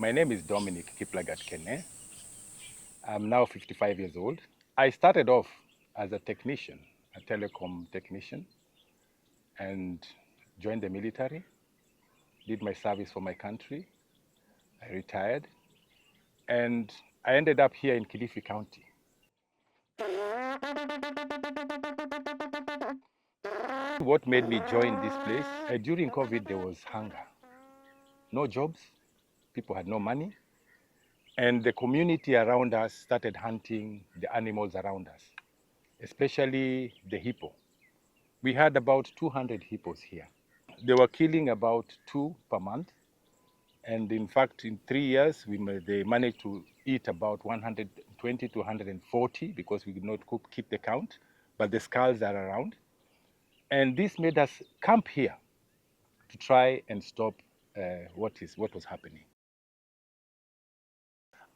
My name is Dominic Kiplagat Kene. I'm now 55 years old. I started off as a technician, a telecom technician, and joined the military, did my service for my country. I retired, and I ended up here in Kilifi County. What made me join this place? During COVID, there was hunger, no jobs, people had no money, and the community around us started hunting the animals around us, especially the hippo. We had about 200 hippos here. They were killing about 2 per month. And in fact, in 3 years, they managed to eat about 120 to 140 because we could not keep the count, but the skulls are around. And this made us camp here to try and stop what was happening.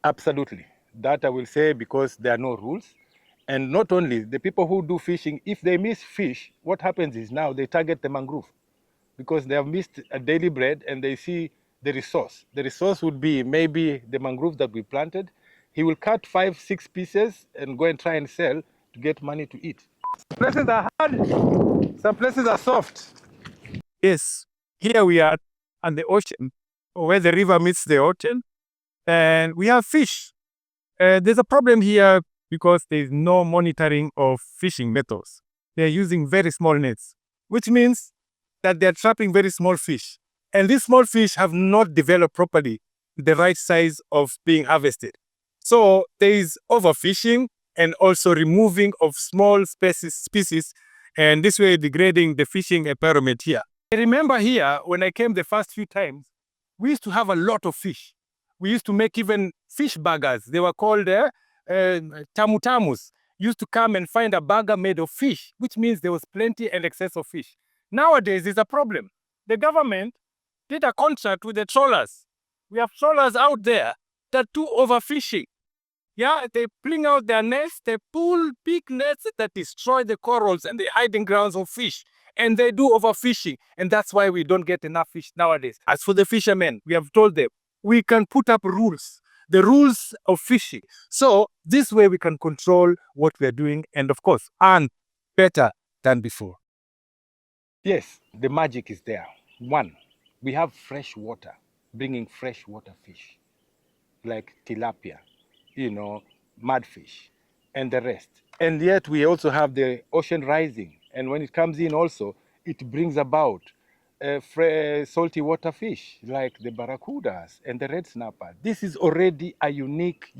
Absolutely. That I will say because there are no rules. And not only, the people who do fishing, if they miss fish, what happens is now they target the mangrove because they have missed a daily bread and they see the resource. The resource would be maybe the mangrove that we planted. He will cut 5, 6 pieces and go and try and sell to get money to eat. Some places are hard, some places are soft. Yes, here we are on the ocean, where the river meets the ocean, and we have fish. There's a problem here because there's no monitoring of fishing methods. They're using very small nets, which means that they're trapping very small fish. And these small fish have not developed properly the right size of being harvested. So there is overfishing and also removing of small species, and this way degrading the fishing environment here. I remember here, when I came the first few times, we used to have a lot of fish. We used to make even fish burgers. They were called tamutamus. Used to come and find a burger made of fish, which means there was plenty and excess of fish. Nowadays, there's a problem. The government did a contract with the trawlers. We have trawlers out there that do overfishing. Yeah, they bring out their nets, they pull big nets that destroy the corals and the hiding grounds of fish. And they do overfishing. And that's why we don't get enough fish nowadays. As for the fishermen, we have told them, we can put up rules, the rules of fishing. So this way we can control what we're doing and, of course, earn better than before. Yes, the magic is there. One, we have fresh water, bringing fresh water fish, like tilapia, mudfish, and the rest. And yet we also have the ocean rising. And when it comes in also, it brings about salty water fish, like the barracudas and the red snapper. This is already a unique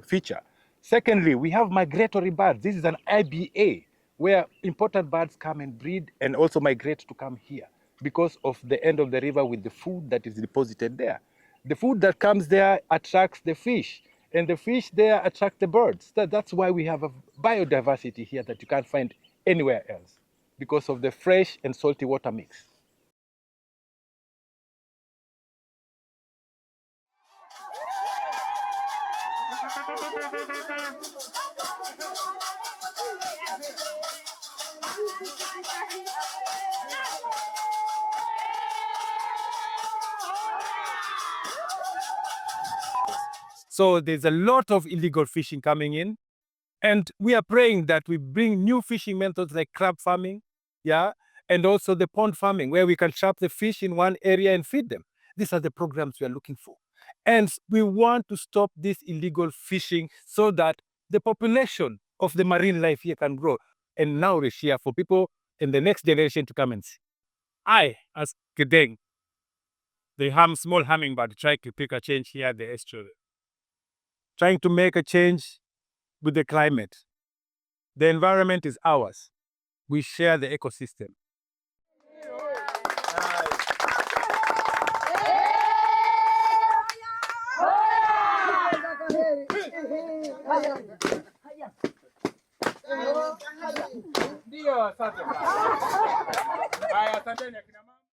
feature. Secondly, we have migratory birds. This is an IBA, where imported birds come and breed and also migrate to come here because of the end of the river with the food that is deposited there. The food that comes there attracts the fish, and the fish there attract the birds. That's why we have a biodiversity here that you can't find anywhere else, because of the fresh and salty water mix. So there's a lot of illegal fishing coming in. And we are praying that we bring new fishing methods like crab farming, yeah, and also the pond farming, where we can trap the fish in one area and feed them. These are the programs we are looking for. And we want to stop this illegal fishing so that the population of the marine life here can grow and nourish here for people in the next generation to come and see. I, as Gedeng, the small hummingbird, try to pick a change here at the estuary. Trying to make a change with the climate. The environment is ours. We share the ecosystem. Ndio, asante. Haya, asanteni.